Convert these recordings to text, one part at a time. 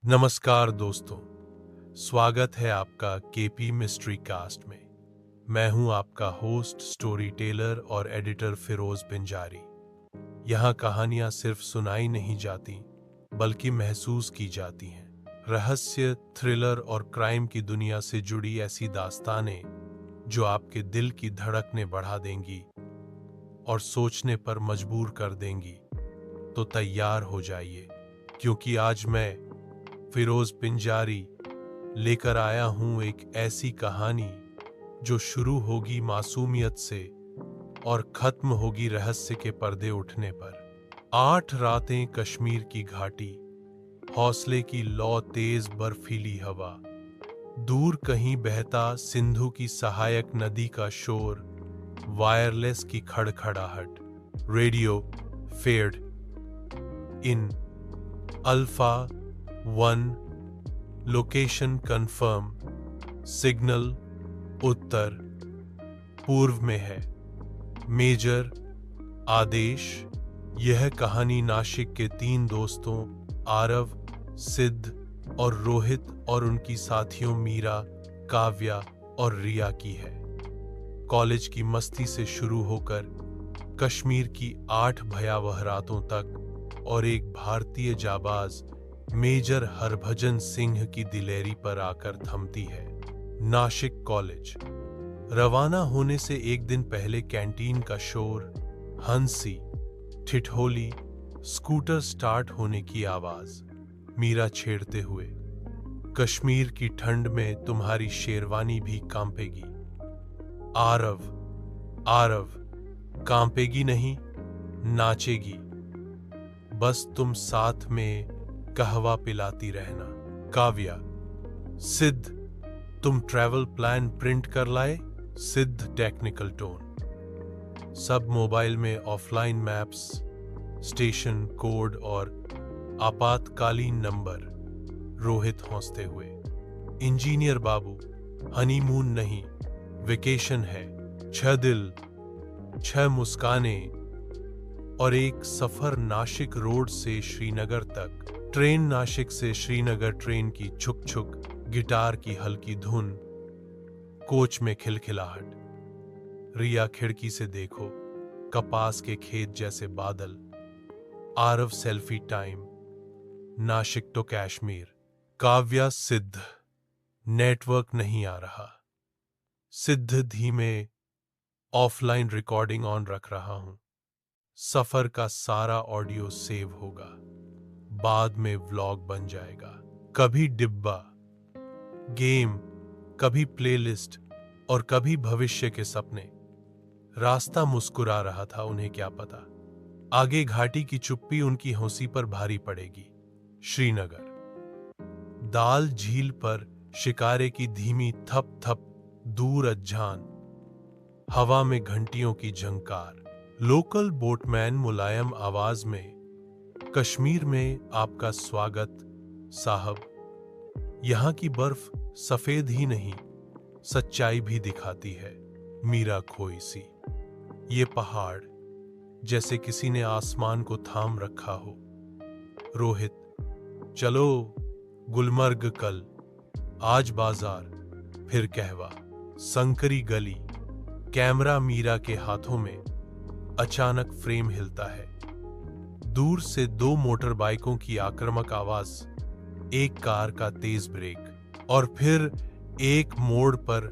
नमस्कार दोस्तों, स्वागत है आपका केपी मिस्ट्री कास्ट में। मैं हूं आपका होस्ट, स्टोरी टेलर और एडिटर फिरोज पिंजारी। यहाँ कहानियां सिर्फ सुनाई नहीं जाती, बल्कि महसूस की जाती हैं। रहस्य, थ्रिलर और क्राइम की दुनिया से जुड़ी ऐसी दास्तानें जो आपके दिल की धड़कनें बढ़ा देंगी और सोचने पर मजबूर कर देंगी। तो तैयार हो जाइए, क्योंकि आज मैं फिरोज पिंजारी लेकर आया हूं एक ऐसी कहानी जो शुरू होगी मासूमियत से और खत्म होगी रहस्य के पर्दे उठने पर। 8 रातें कश्मीर की घाटी, हौसले की लौ, तेज बर्फीली हवा, दूर कहीं बहता सिंधु की सहायक नदी का शोर, वायरलेस की खड़खड़ाहट, radio fade in alpha 1, location confirm, signal उत्तर पूर्व में है। मेजर आदेश। यह कहानी नासिक के 3 दोस्तों आरव, सिद्ध और रोहित और उनकी साथियों मीरा, काव्या और रिया की है। कॉलेज की मस्ती से शुरू होकर कश्मीर की 8 भयावह रातों तक और एक भारतीय जाबाज मेजर हरभजन सिंह की दिलेरी पर आकर थमती है। नासिक कॉलेज। रवाना होने से एक दिन पहले कैंटीन का शोर, हंसी, ठिठोली, स्कूटर स्टार्ट होने की आवाज, मीरा छेड़ते हुए, कश्मीर की ठंड में तुम्हारी शेरवानी भी कांपेगी। आरव, आरव, कांपेगी नहीं, नाचेगी, बस तुम साथ में कहवा पिलाती रहना। काव्या, सिद्ध, तुम ट्रैवल प्लान प्रिंट कर लाए? सिद्ध टेक्निकल टोन। सब मोबाइल में ऑफलाइन मैप्स, स्टेशन कोड और आपातकालीन नंबर। रोहित हंसते हुए, इंजीनियर बाबू, हनीमून नहीं, वेकेशन है। 6 दिल, 6 मुस्कानें और एक सफर नासिक रोड से श्रीनगर तक। ट्रेन नासिक से श्रीनगर, ट्रेन की छुक छुक, गिटार की हल्की धुन, कोच में खिलखिलाहट। रिया, खिड़की से देखो, कपास के खेत जैसे बादल। आरव, सेल्फी टाइम, नासिक तो कश्मीर। काव्या, सिद्ध, नेटवर्क नहीं आ रहा। सिद्ध, धीमे, ऑफलाइन रिकॉर्डिंग ऑन रख रहा हूं। सफर का सारा ऑडियो सेव होगा, बाद में व्लॉग बन जाएगा। कभी डिब्बा, गेम, कभी प्लेलिस्ट और कभी भविष्य के सपने। रास्ता मुस्कुरा रहा था, उन्हें क्या पता आगे घाटी की चुप्पी उनकी हंसी पर भारी पड़ेगी। श्रीनगर। दाल झील पर शिकारे की धीमी थप थप, दूर अज्जान, हवा में घंटियों की झंकार। लोकल बोटमैन मुलायम आवाज में, कश्मीर में आपका स्वागत साहब। यहां की बर्फ सफेद ही नहीं, सच्चाई भी दिखाती है। मीरा, खोई सी, ये पहाड़ जैसे किसी ने आसमान को थाम रखा हो। रोहित, चलो गुलमर्ग कल, आज बाजार, फिर कहवा। संकरी गली। कैमरा मीरा के हाथों में, अचानक फ्रेम हिलता है। दूर से 2 मोटर बाइकों की आक्रामक आवाज, एक कार का तेज ब्रेक और फिर एक मोड़ पर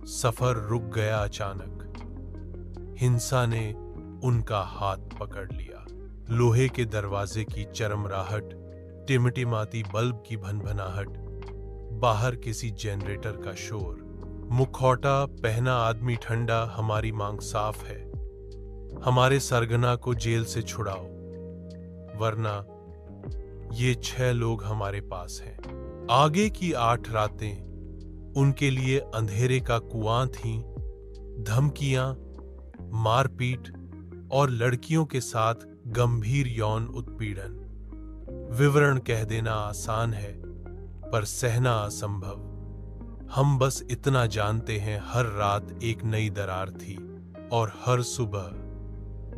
सफर रुक गया अचानक। हिंसा ने उनका हाथ पकड़ लिया। लोहे के दरवाजे की चरमराहट, टिमटिमाती बल्ब की भनभनाहट, बाहर किसी जनरेटर का शोर। मुखौटा पहना आदमी ठंडा, हमारी मांग साफ है, हमारे सरगना को जेल से छुड़ाओ, वरना ये 6 लोग हमारे पास हैं। आगे की 8 रातें उनके लिए अंधेरे का कुआं थीं। धमकियां, मारपीट और लड़कियों के साथ गंभीर यौन उत्पीड़न। विवरण कह देना आसान है, पर सहना असंभव। हम बस इतना जानते हैं, हर रात एक नई दरार थी और हर सुबह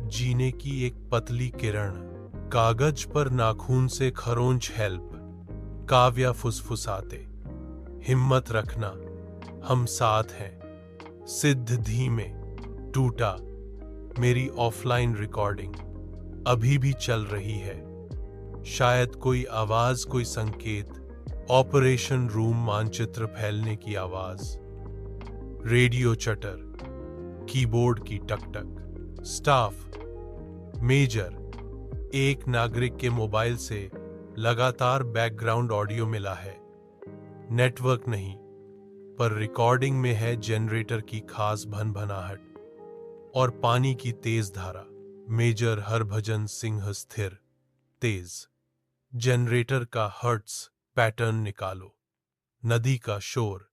जीने की एक पतली किरण। कागज पर नाखून से खरोंच हेल्प, काव्या फुसफुसाते, हिम्मत रखना, हम साथ हैं। सिद्ध धीमे, टूटा, मेरी ऑफलाइन रिकॉर्डिंग अभी भी चल रही है। शायद कोई आवाज, कोई संकेत, ऑपरेशन रूम मानचित्र फैलने की आवाज, रेडियो चटर, कीबोर्ड की टकटक। स्टाफ, मेजर, एक नागरिक के मोबाइल से लगातार बैकग्राउंड ऑडियो मिला है। नेटवर्क नहीं, पर रिकॉर्डिंग में है जनरेटर की खास भनभनाहट और पानी की तेज धारा। मेजर हरभजन सिंह स्थिर, तेज। जनरेटर का हर्ट्स पैटर्न निकालो। नदी का शोर,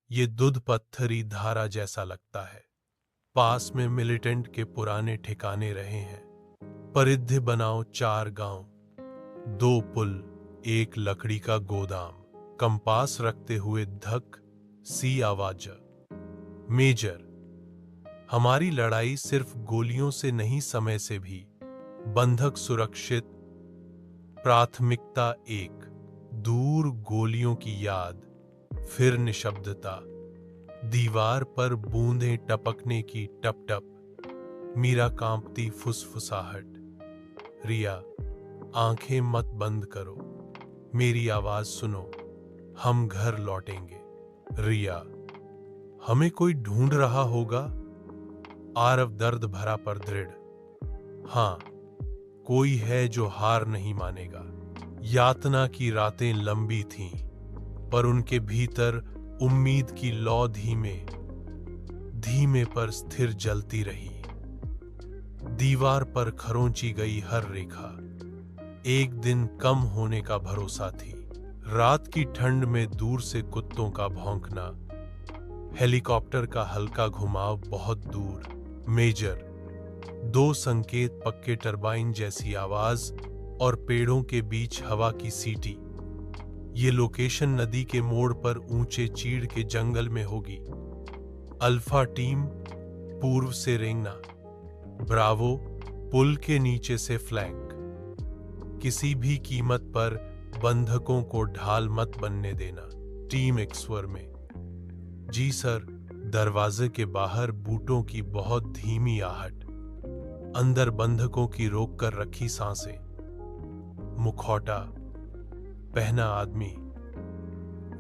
ये दूध पत्थरी धारा जैसा लगता है। पास में मिलिटेंट के पुराने ठिकाने रहे हैं। परिधि बनाओ 4 गांव, 2 पुल, एक लकड़ी का गोदाम। कंपास रखते हुए धक सी आवाज। मेजर, हमारी लड़ाई सिर्फ गोलियों से नहीं, समय से भी। बंधक सुरक्षित। प्राथमिकता 1, दूर गोलियों की याद। फिर निशब्दता, दीवार पर बूंदें टपकने की टप टप। मीरा कांपती फुसफुसाहट। रिया, आंखें मत बंद करो, मेरी आवाज सुनो, हम घर लौटेंगे। रिया, हमें कोई ढूंढ रहा होगा। आरव दर्द भरा पर दृढ़, हां, कोई है जो हार नहीं मानेगा। यातना की रातें लंबी थीं, पर उनके भीतर उम्मीद की लौ धीमे धीमे पर स्थिर जलती रही। दीवार पर खरोंची गई हर रेखा एक दिन कम होने का भरोसा थी। रात की ठंड में दूर से कुत्तों का भौंकना, हेलीकॉप्टर का हल्का घुमाव बहुत दूर। मेजर, 2 संकेत, पक्के टरबाइन जैसी आवाज और पेड़ों के बीच हवा की सीटी। ये लोकेशन नदी के मोड़ पर ऊंचे चीड़ के जंगल में होगी। अल्फा टीम पूर्व से रेंगना, ब्रावो पुल के नीचे से फ्लैंक। किसी भी कीमत पर बंधकों को ढाल मत बनने देना। टीम एक स्वर में, जी सर। दरवाजे के बाहर बूटों की बहुत धीमी आहट, अंदर बंधकों की रोक कर रखी सांसें। मुखौटा पहना आदमी,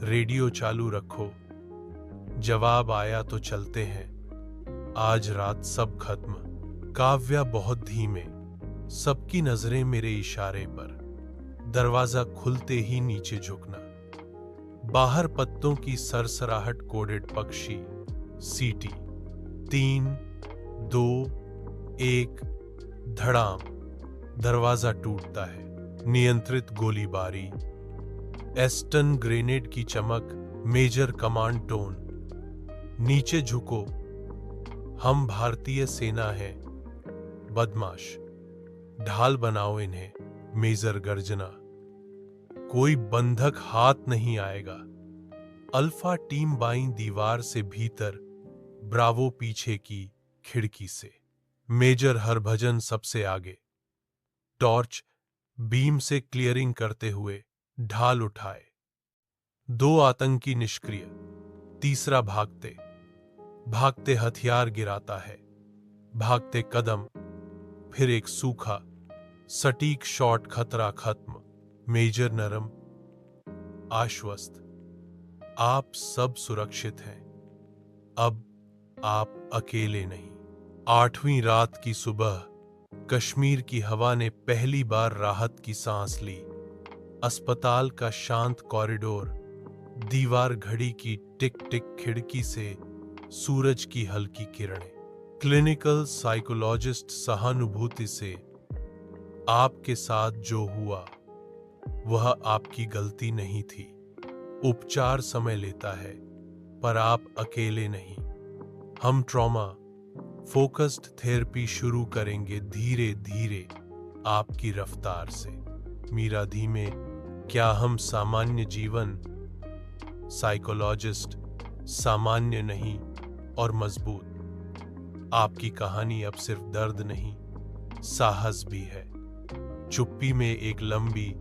रेडियो चालू रखो, जवाब आया तो चलते हैं, आज रात सब खत्म। काव्या बहुत धीमे, सबकी नजरें मेरे इशारे पर। दरवाजा खुलते ही नीचे झुकना, बाहर पत्तों की सरसराहट, कोडेड पक्षी, सीटी। 3, 2, 1, धड़ाम। दरवाजा टूटता है। नियंत्रित गोलीबारी, एस्टन ग्रेनेड की चमक। मेजर कमांड टोन, नीचे झुको, हम भारतीय सेना हैं। बदमाश, ढाल बनाओ इन्हें। मेजर गर्जना, कोई बंधक हाथ नहीं आएगा। अल्फा टीम बाईं दीवार से भीतर, ब्रावो पीछे की खिड़की से। मेजर हरभजन सबसे आगे, टॉर्च बीम से क्लियरिंग करते हुए ढाल उठाए। 2 आतंकी निष्क्रिय, तीसरा भागते भागते हथियार गिराता है। भागते कदम, फिर एक सूखा सटीक शॉट। खतरा खत्म। मेजर नरम, आश्वस्त, आप सब सुरक्षित हैं, अब आप अकेले नहीं। 8वीं रात की सुबह, कश्मीर की हवा ने पहली बार राहत की सांस ली। अस्पताल का शांत कॉरिडोर, दीवार घड़ी की टिक टिक, खिड़की से सूरज की हल्की किरणें। क्लिनिकल साइकोलॉजिस्ट सहानुभूति से, आपके साथ जो हुआ वह आपकी गलती नहीं थी। उपचार समय लेता है, पर आप अकेले नहीं। हम ट्रॉमा फोकस्ड थेरेपी शुरू करेंगे धीरे धीरे, आपकी रफ्तार से। मीरा धीमे, क्या हम सामान्य जीवन? साइकोलॉजिस्ट, सामान्य नहीं और मजबूत। आपकी कहानी अब सिर्फ दर्द नहीं, साहस भी है। चुप्पी में एक लंबी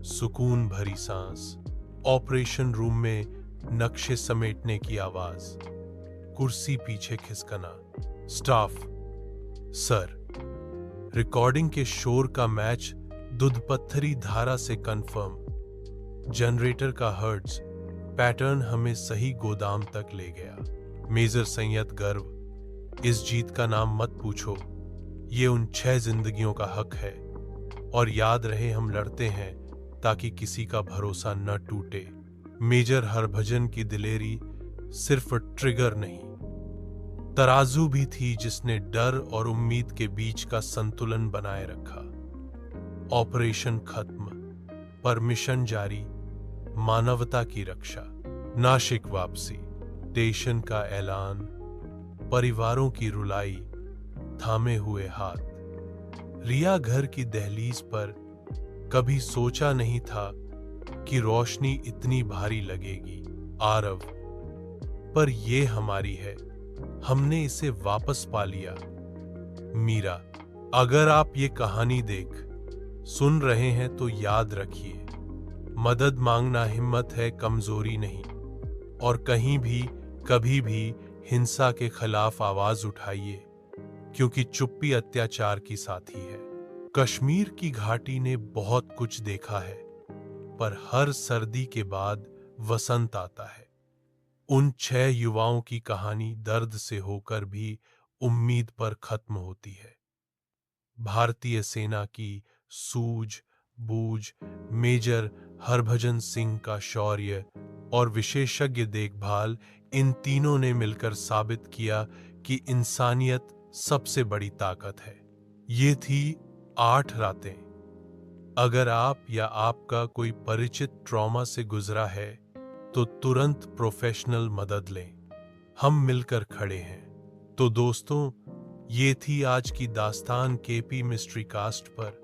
सुकून भरी सांस। ऑपरेशन रूम में नक्शे समेटने की आवाज, कुर्सी पीछे खिसकना। स्टाफ, सर, रिकॉर्डिंग के शोर का मैच दूधपत्थरी धारा से कंफर्म। जनरेटर का हर्ट्ज पैटर्न हमें सही गोदाम तक ले गया। मेजर सैयद गर्व, इस जीत का नाम मत पूछो, ये उन 6 जिंदगियों का हक है। और याद रहे, हम लड़ते हैं ताकि किसी का भरोसा न टूटे। मेजर हरभजन की दिलेरी सिर्फ ट्रिगर नहीं, तराजू भी थी जिसने डर और उम्मीद के बीच का संतुलन बनाए रखा। ऑपरेशन खत्म, पर मिशन जारी, मानवता की रक्षा। नासिक वापसी, स्टेशन का ऐलान, परिवारों की रुलाई, थामे हुए हाथ। रिया घर की दहलीज पर कभी सोचा नहीं था कि रोशनी इतनी भारी लगेगी। आरव, पर ये हमारी है, हमने इसे वापस पा लिया। मीरा, अगर आप ये कहानी सुन रहे हैं तो याद रखिए, मदद मांगना हिम्मत है, कमजोरी नहीं। और कहीं भी कभी भी हिंसा के खिलाफ आवाज उठाइए, क्योंकि चुप्पी अत्याचार की साथी है। कश्मीर की घाटी ने बहुत कुछ देखा है, पर हर सर्दी के बाद वसंत आता है। उन 6 युवाओं की कहानी दर्द से होकर भी उम्मीद पर खत्म होती है। भारतीय सेना की सूझ-बूझ, मेजर हरभजन सिंह का शौर्य और विशेषज्ञ देखभाल, इन तीनों ने मिलकर साबित किया कि इंसानियत सबसे बड़ी ताकत है। ये थी 8 रातें। अगर आप या आपका कोई परिचित ट्रॉमा से गुजरा है तो तुरंत प्रोफेशनल मदद लें, हम मिलकर खड़े हैं। तो दोस्तों, ये थी आज की दास्तान केपी मिस्ट्री कास्ट पर,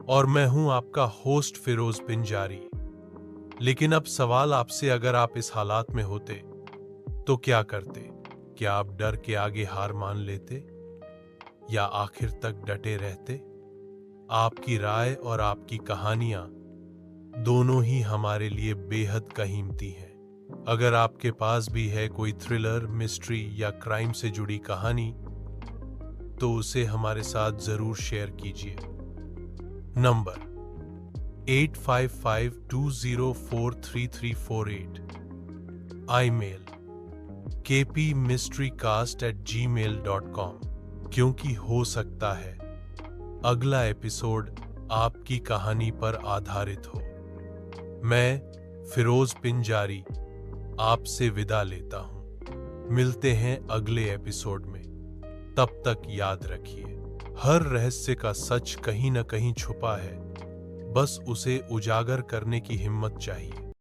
और मैं हूं आपका होस्ट फिरोज पिंजारी। लेकिन अब सवाल आपसे, अगर आप इस हालात में होते तो क्या करते? क्या आप डर के आगे हार मान लेते या आखिर तक डटे रहते? आपकी राय और आपकी कहानियां दोनों ही हमारे लिए बेहद कीमती हैं। अगर आपके पास भी है कोई थ्रिलर, मिस्ट्री या क्राइम से जुड़ी कहानी, तो उसे हमारे साथ जरूर शेयर कीजिए। Number 8552043348, email kpmysterycast@gmail.com। क्योंकि हो सकता है अगला एपिसोड आपकी कहानी पर आधारित हो। मैं फिरोज पिंजारी आपसे विदा लेता हूं। मिलते हैं अगले एपिसोड में। तब तक याद रखिए, हर रहस्य का सच कहीं न कहीं छुपा है, बस उसे उजागर करने की हिम्मत चाहिए।